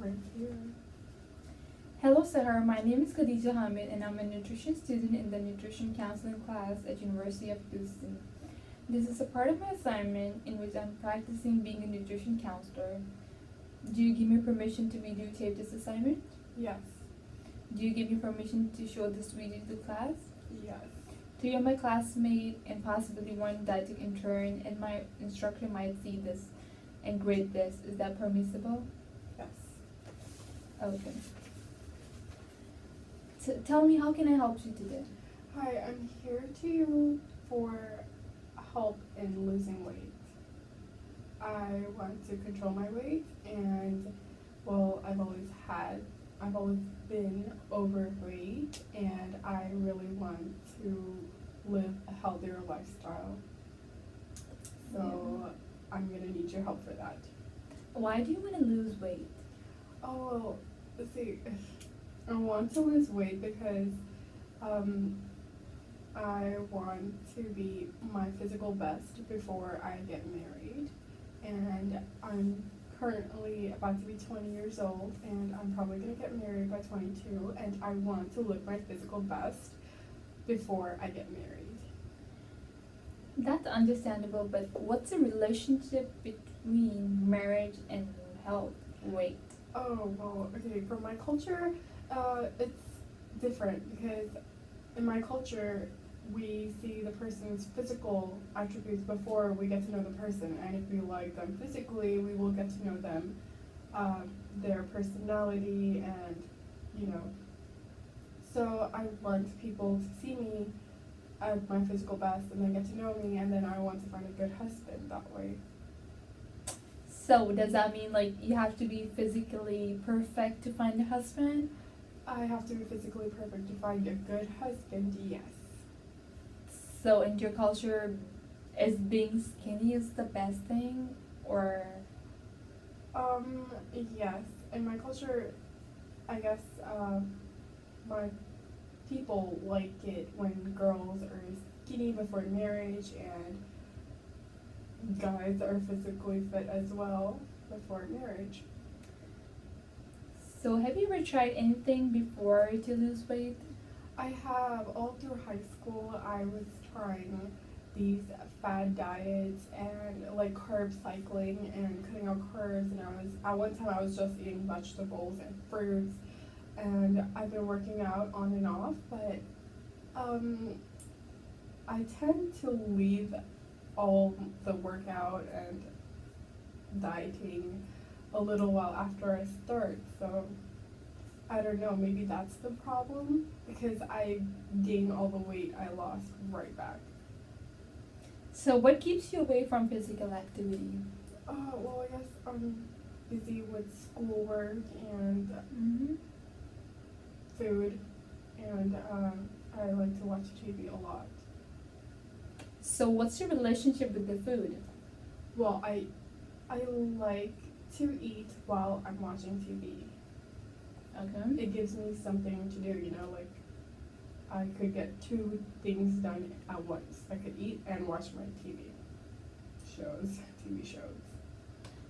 right here. Hello, Sahar. My name is Khadija Hamid, and I'm a nutrition student in the nutrition counseling class at University of Houston. This is a part of my assignment in which I'm practicing being a nutrition counselor. Do you give me permission to videotape this assignment? Yes. Do you give me permission to show this video to the class? Yes. Three of my classmates and possibly one dietetic intern and my instructor might see this and grade this. Is that permissible? Yes. Okay. Tell me, how can I help you today? Hi, I'm here to you for help in losing weight. I want to control my weight and, well, I've always been overweight and I really want to live a healthier lifestyle. So I'm gonna need your help for that. Why do you want to lose weight? Oh, well, let's see. I want to lose weight because I want to be my physical best before I get married. And I'm currently about to be 20 years old and I'm probably going to get married by 22 and I want to look my physical best before I get married. That's understandable, but what's the relationship between marriage and health, weight? Oh, well, okay, for my culture, it's different because in my culture, we see the person's physical attributes before we get to know the person, and if we like them physically, we will get to know them, their personality, and so I want people to see me at my physical best and then get to know me, and then I want to find a good husband that way. So does that mean like you have to be physically perfect to find a husband? I have to be physically perfect to find a good husband, yes. So in your culture, is being skinny is the best thing, or? Yes. In my culture, I guess, my people like it when girls are skinny before marriage and guys are physically fit as well before marriage. So have you ever tried anything before to lose weight? I have. All through high school, I was trying these fad diets and like carb cycling and cutting out carbs, and at one time I was just eating vegetables and fruits, and I've been working out on and off, but I tend to leave all the workout and dieting a little while after I start, so I don't know, maybe that's the problem, because I gain all the weight I lost right back. So what keeps you away from physical activity? Well, I guess I'm busy with schoolwork and food, and I like to watch TV a lot. So what's your relationship with the food? Well, I like to eat while I'm watching TV. Okay. It gives me something to do, like I could get two things done at once. I could eat and watch my TV shows.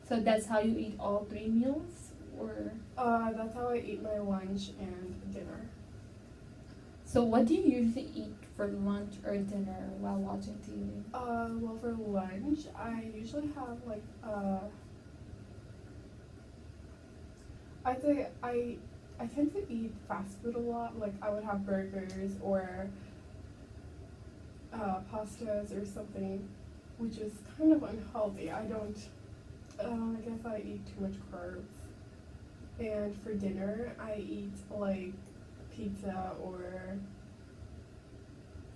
So that's how you eat all 3 meals, or? That's how I eat my lunch and dinner. So what do you usually eat for lunch or dinner while watching TV? Well, for lunch, I usually have like, I'd say I tend to eat fast food a lot. Like I would have burgers or pastas or something, which is kind of unhealthy. I guess I eat too much carbs. And for dinner, I eat like pizza or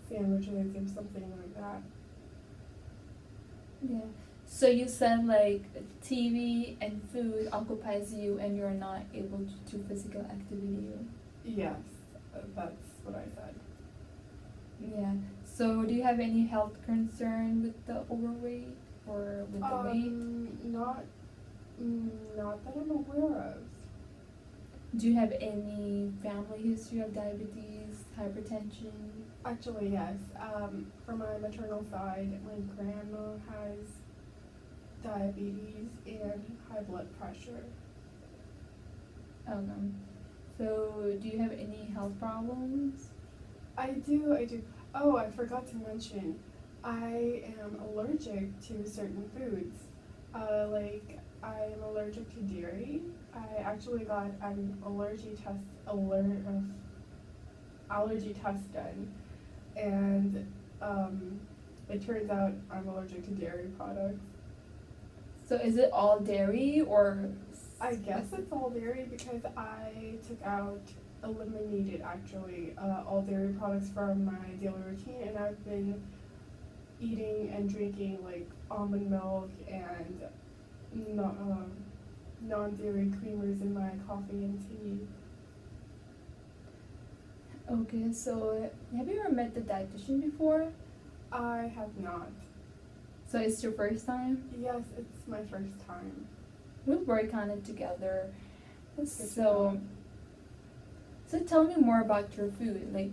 sandwiches or something like that. Yeah. So you said like TV and food occupies you and you're not able to do physical activity. Yes, that's what I said. Yeah. So do you have any health concern with the overweight or with the weight? Not that I'm aware of. Do you have any family history of diabetes, hypertension? Actually, yes. For my maternal side, my grandma has diabetes and high blood pressure. So do you have any health problems? I do. Oh, I forgot to mention, I am allergic to certain foods. Like, I'm allergic to dairy. I actually got an allergy test done, and it turns out I'm allergic to dairy products. So is it all dairy or? I guess it's all dairy because I eliminated actually all dairy products from my daily routine, and I've been eating and drinking like almond milk and non-dairy creamers in my coffee and tea. Okay, so have you ever met the dietitian before? I have not. So it's your first time? Yes, it's my first time. We'll work on it together. So tell me more about your food. Like,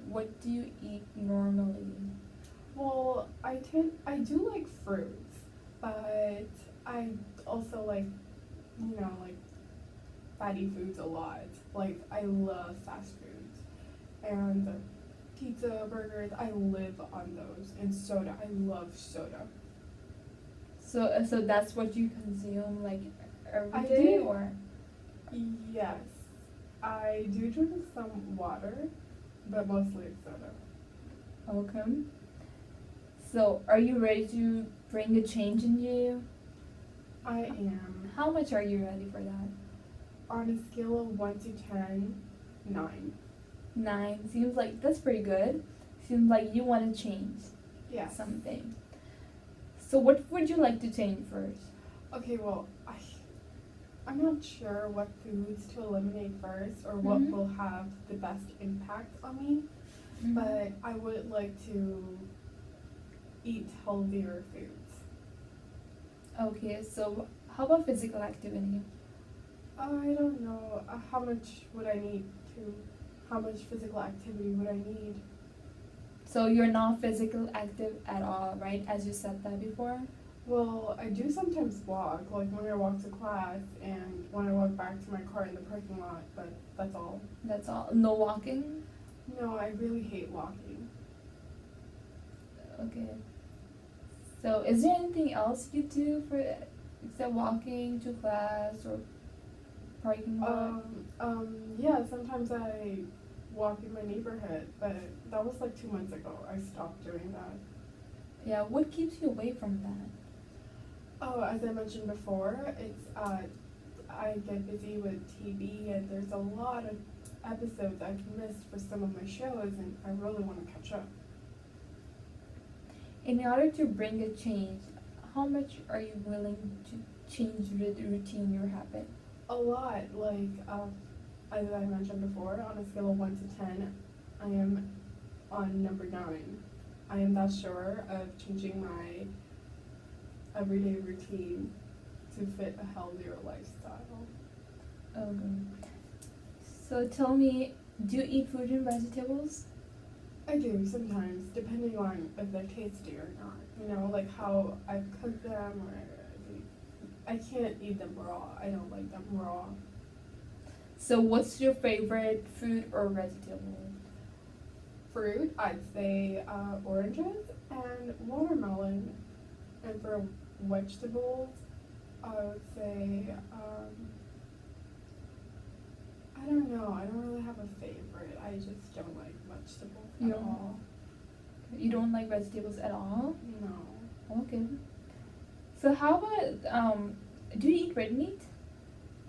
what do you eat normally? Well, I do like fruits, but I also like, like fatty foods a lot. Like, I love fast foods and pizza, burgers. I live on those, and soda. I love soda. So that's what you consume like every I day, do. or? Yes, I do drink some water, but mostly it's soda. Okay. So are you ready to bring a change in you? I am. How much are you ready for that? On a scale of 1 to 10, 9. 9. Seems like that's pretty good. Seems like you want to change Yes. something. So what would you like to change first? Okay, well, I'm not sure what foods to eliminate first or what Mhm. will have the best impact on me, but I would like to eat healthier foods. Okay, so how about physical activity? I don't know how much physical activity would I need? So you're not physical active at all, right? As you said that before? Well, I do sometimes walk, like when I walk to class and when I walk back to my car in the parking lot, but that's all. That's all. No walking? No, I really hate walking. Okay. So is there anything else you do except walking to class or parking lot? Yeah, sometimes I walk in my neighborhood, but that was like 2 months ago. I stopped doing that. Yeah, what keeps you away from that? Oh, as I mentioned before, it's I get busy with TV, and there's a lot of episodes I've missed for some of my shows, and I really want to catch up. In order to bring a change, how much are you willing to change the routine, your habit? A lot, like as I mentioned before, on a scale of 1 to 10, I am on number 9. I am that sure of changing my everyday routine to fit a healthier lifestyle. Okay. So tell me, do you eat fruit and vegetables? I do sometimes, depending on if they're tasty or not. Like how I've cooked them, or I can't eat them raw. I don't like them raw. So what's your favorite fruit or vegetable? Fruit, I'd say oranges and watermelon. And for vegetables, I would say, I don't know. I don't really have a favorite. I just don't like vegetables at all. You don't like vegetables at all? No. Okay. So how about, do you eat red meat?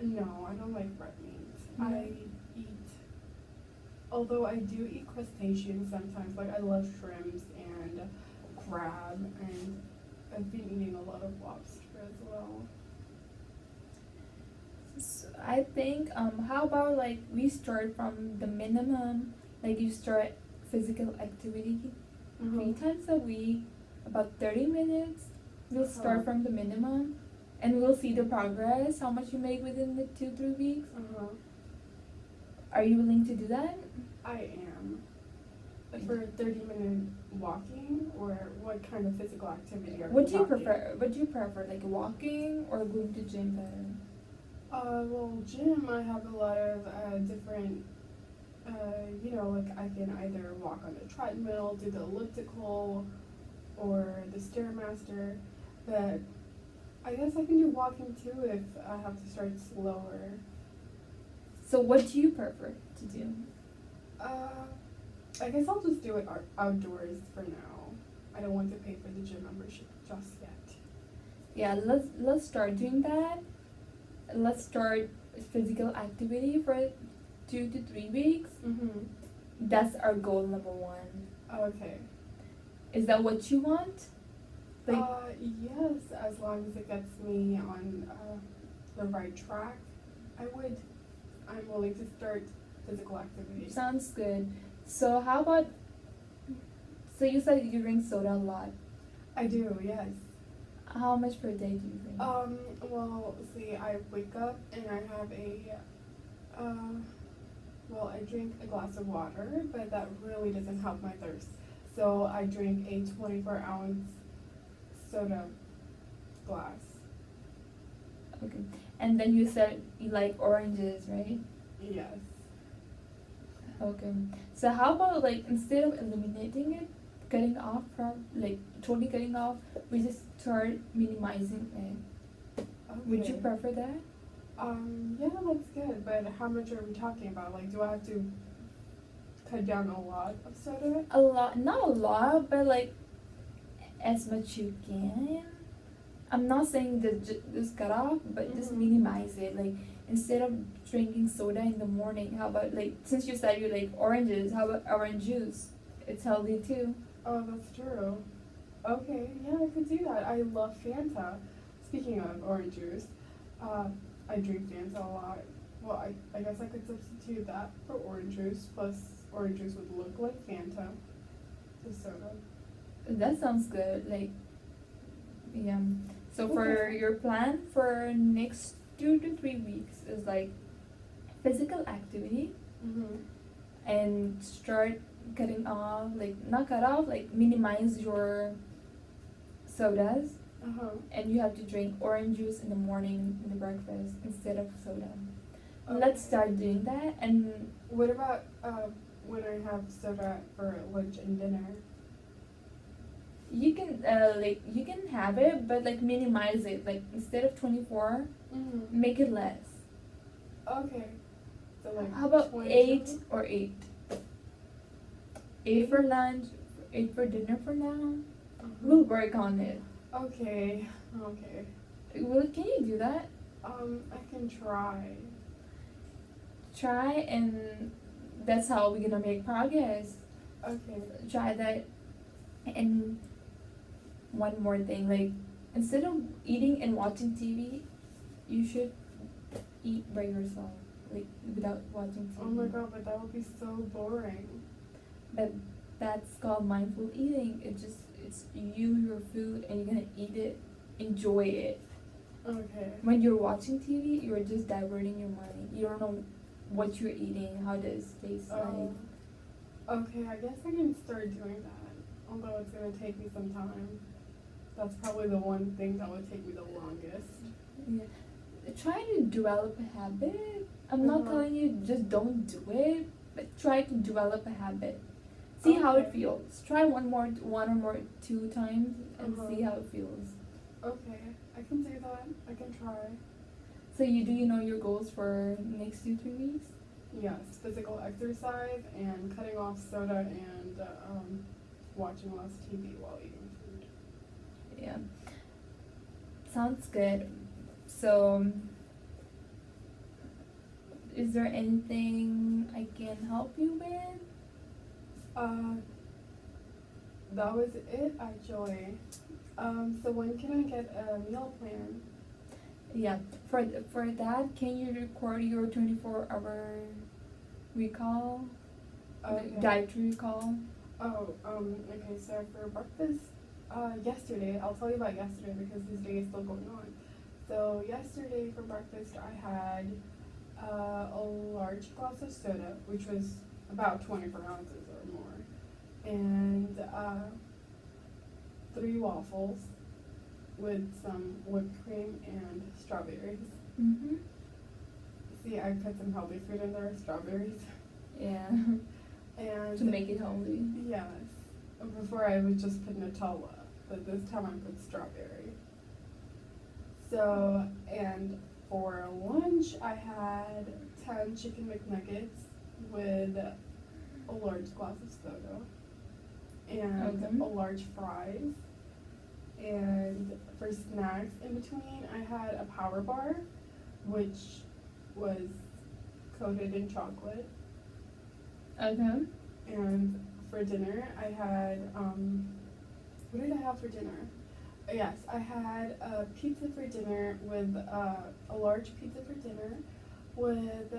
No, I don't like red meat. No. Although I do eat crustaceans sometimes. Like, I love shrimps and crab, and I've been eating a lot of lobster as well. So I think, how about like we start from the minimum, like you start physical activity 3 times a week, about 30 minutes. We'll start from the minimum, and we'll see the progress, how much you make within the 2-3 weeks. Are you willing to do that? I am. For 30-minute walking, or what kind of physical activity are What you do you talking? prefer? What do you prefer, like walking or going to gym better? Well, gym, I have a lot of different, like I can either walk on the treadmill, do the elliptical, or the Stairmaster. But I guess I can do walking too if I have to start slower. So what do you prefer to do? I guess I'll just do it outdoors for now. I don't want to pay for the gym membership just yet. Yeah, let's start doing that. Let's start physical activity for 2 to 3 weeks. Mm-hmm. That's our goal number one. Okay. Is that what you want? Like, Yes, as long as it gets me on the right track, I'm willing to start physical activity. sounds good. So how about, so you said you drink soda a lot. I do, yes. How much per day do you drink? Well, see, I wake up and I have I drink a glass of water, but that really doesn't help my thirst. So I drink a 24-ounce soda glass. Okay. And then you said you like oranges, right? Yes. Okay. So how about like instead of eliminating it, cutting off from like totally cutting off, we just start minimizing it. Okay. Would you prefer that? Yeah, that's good, but how much are we talking about? Like, do I have to cut down a lot of soda? A lot, not a lot, but like as much you can. I'm not saying that just cut off, but just Mhm. minimize it. Like instead of drinking soda in the morning, how about like since you said you like oranges, how about orange juice? It's healthy too. Oh, that's true. Okay, yeah, I could do that. I love Fanta. Speaking of orange juice, I drink Fanta a lot. Well, I guess I could substitute that for orange juice, plus orange juice would look like Fanta, the soda. That sounds good. Like, yeah. So for Okay. your plan for next 2 to 3 weeks is like physical activity Mm-hmm. and start cutting off, like not cut off, like minimize your sodas, Uh-huh. and you have to drink orange juice in the morning in the breakfast instead of soda. Okay. Let's start doing that. And What about when I have soda for lunch and dinner? you can you can have it, but like minimize it. Like instead of 24, Mm-hmm. make it less. Okay. So like How about 22? 8 or 8? 8 for lunch, 8 for dinner for now. We'll work on it. Okay. Okay. Can you do that? I can try. Try, and that's how we're gonna make progress. Okay. Try that. And one more thing, like instead of eating and watching TV, you should eat by yourself, like without watching TV. Oh my god, but that would be so boring. But that's called mindful eating. It's you, your food, and you're gonna eat it, enjoy it. Okay. When you're watching TV, you're just diverting your mind. You don't know what you're eating, how does it taste like. Okay, I guess I can start doing that. Although it's gonna take me some time. That's probably the one thing that would take me the longest. Yeah. Try to develop a habit. I'm not Uh-huh. telling you just don't do it, but try to develop a habit. See how it Okay. feels. Try one or more 2 times and Uh-huh. see how it feels. Okay, I can do that. I can try. So do you know your goals for next 2-3 weeks? Yes, physical exercise and cutting off soda and watching less TV while eating food. Yeah. Sounds good. So is there anything I can help you with? That was it actually. So when can I get a meal plan? Yeah. For that, can you record your 24-hour recall? Okay. Dietary recall? Oh, okay, so for breakfast, yesterday, I'll tell you about yesterday because this day is still going on. So yesterday for breakfast, I had a large glass of soda, which was about 24 ounces or more, and 3 waffles with some whipped cream and strawberries. Mm-hmm. see, I put some healthy food in there, strawberries. Yeah. And To make it healthy. yes. Before I would just put Nutella, but this time I put strawberry. So, and for lunch I had 10 chicken McNuggets with a large glass of soda and Okay. a large fries. And for snacks in between, I had a power bar, which was coated in chocolate. Okay. And for dinner, I had, what did I have for dinner? Yes, I had a pizza for dinner with, a large pizza for dinner with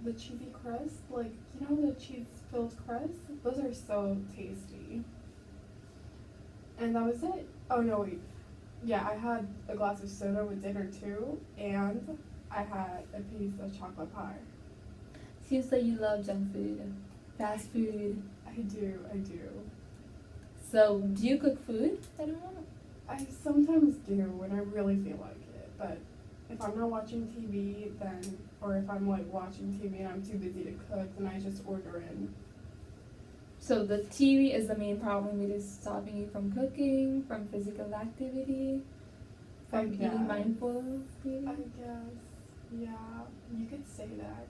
the cheesy crust, like, you know the cheese-filled crust? Those are so tasty. And that was it. Oh, no, wait. Yeah, I had a glass of soda with dinner too, and I had a piece of chocolate pie. Seems like you love junk food, fast food. I do. So, do you cook food at home? I sometimes do when I really feel like it, but if I'm not watching TV, then, or if I'm like watching TV and I'm too busy to cook, then I just order in. So the TV is the main problem. It is stopping you from cooking, from physical activity, from guess. eating mindful food. I guess, yeah, you could say that.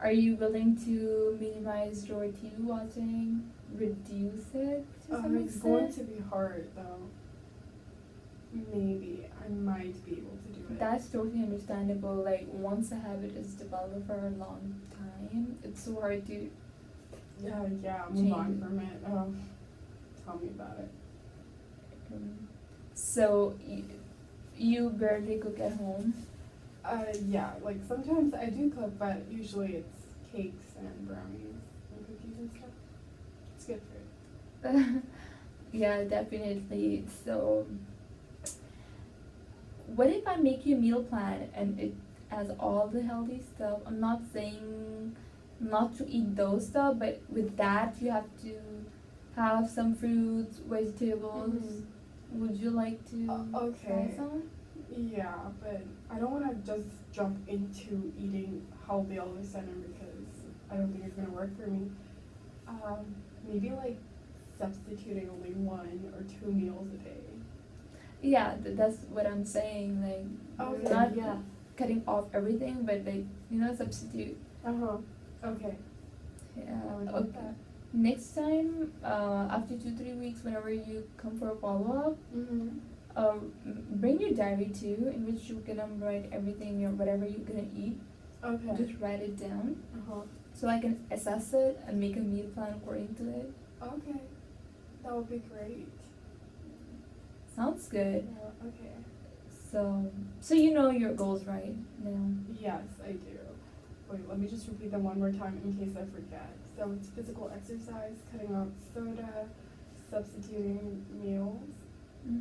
Are you willing to minimize your TV watching, reduce it to some It's going extent? to be hard though. Maybe I might be able to do it. That's totally understandable. Like once a habit is developed for a long time, it's so hard to Yeah, move on from it. Oh, tell me about it. So you barely cook at home. Yeah, like sometimes I do cook, but usually it's cakes and brownies and cookies and stuff. It's good food. Yeah, definitely. So, what if I make you a meal plan and it has all the healthy stuff? I'm not saying not to eat those stuff, but with that you have to have some fruits, vegetables. Mm-hmm. Would you like to Okay. try some? Yeah, but I don't want to just jump into eating healthy all of a sudden because I don't think it's gonna work for me. Maybe like substituting only 1 or 2 meals a day. Yeah, that's what I'm saying. Like, Okay, not yeah. cutting off everything, but like, substitute. Okay. Yeah. I would like Okay. that. Next time, after 2-3 weeks, whenever you come for a follow-up, bring your diary too, in which you're gonna write everything, whatever you're gonna eat. Okay. Just write it down, Uh-huh. so I can assess it and make a meal plan according to it. Okay. That would be great. Sounds good. Yeah, okay. So you know your goals right now. Yes, I do. Wait, let me just repeat them one more time in case I forget. So it's physical exercise, cutting out soda, substituting meals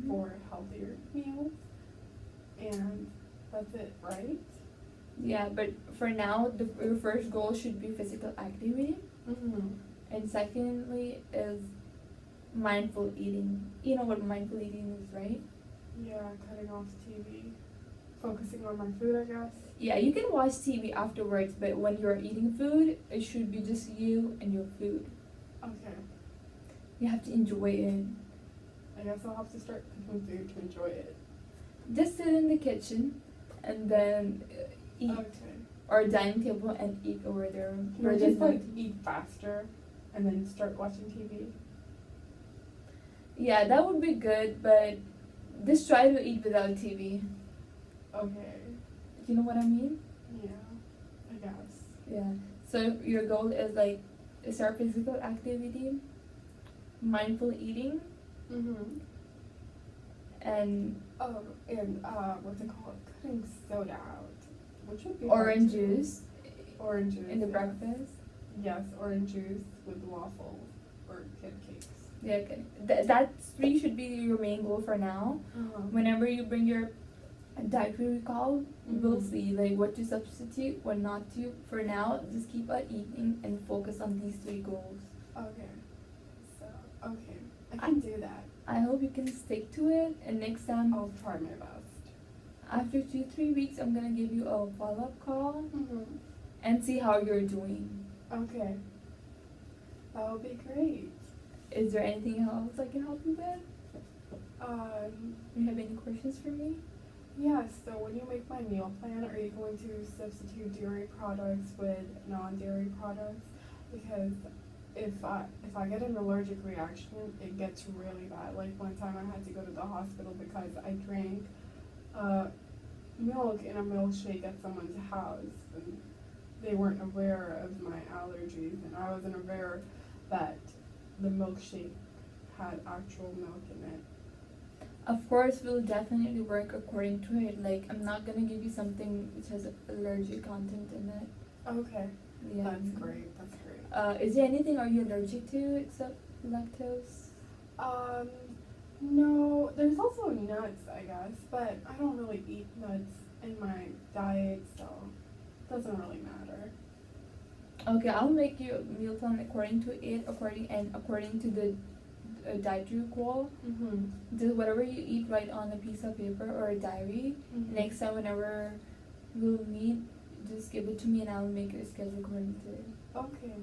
for healthier meals, and that's it, right? Yeah, but for now, your first goal should be physical activity, and secondly is mindful eating. You know what mindful eating is, right? Yeah, cutting off TV, focusing on my food, I guess. Yeah, you can watch TV afterwards, but when you're eating food, it should be just you and your food. Okay. You have to enjoy it. I guess I'll have to start cooking food to enjoy it. Just sit in the kitchen and then eat, Okay. or dining table and eat over there. Can I just like eat faster and then start watching TV? Yeah, that would be good, but just try to eat without TV. Okay. You know what I mean? Yeah, I guess. Yeah. So your goal is like start physical activity, mindful eating, and what's it called? Cutting soda out, which would be orange hard to do. juice Orange juice in the yes. breakfast. Yes, orange juice with waffles or kid cakes. Yeah, okay. That 3 should be your main goal for now. Whenever you bring your dietary recall, we'll see like what to substitute, what not to. For now, just keep on eating and focus on these 3 goals. Okay. So, okay. I can do that. I hope you can stick to it, and next time I'll try my best. After 2-3 weeks, I'm gonna give you a follow-up call Mm-hmm. and see how you're doing. Okay. That would be great. Is there anything else I can help you with? Do you have any questions for me? Yes, so when you make my meal plan, are you going to substitute dairy products with non-dairy products? Because if I get an allergic reaction, it gets really bad. Like one time I had to go to the hospital because I drank milk in a milkshake at someone's house, and they weren't aware of my allergies, and I wasn't aware that the milkshake had actual milk in it. Of course, we'll definitely work according to it. Like, I'm not gonna give you something which has allergic content in it. Okay. Yeah. That's great. That's great. Is there anything are you allergic to except lactose? No, there's also nuts, I guess, but I don't really eat nuts in my diet, so it doesn't really matter. Okay, I'll make you a meal plan according to it, according to the dietary goal. Mm-hmm. Just whatever you eat, write on a piece of paper or a diary. Mm-hmm. Next time, whenever we'll meet, just give it to me and I'll make a schedule according to it. Okay.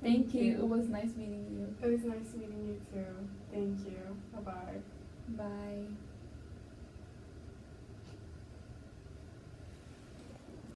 Thank you. It was nice meeting you. It was nice meeting you too. Thank you. Bye-bye. Bye.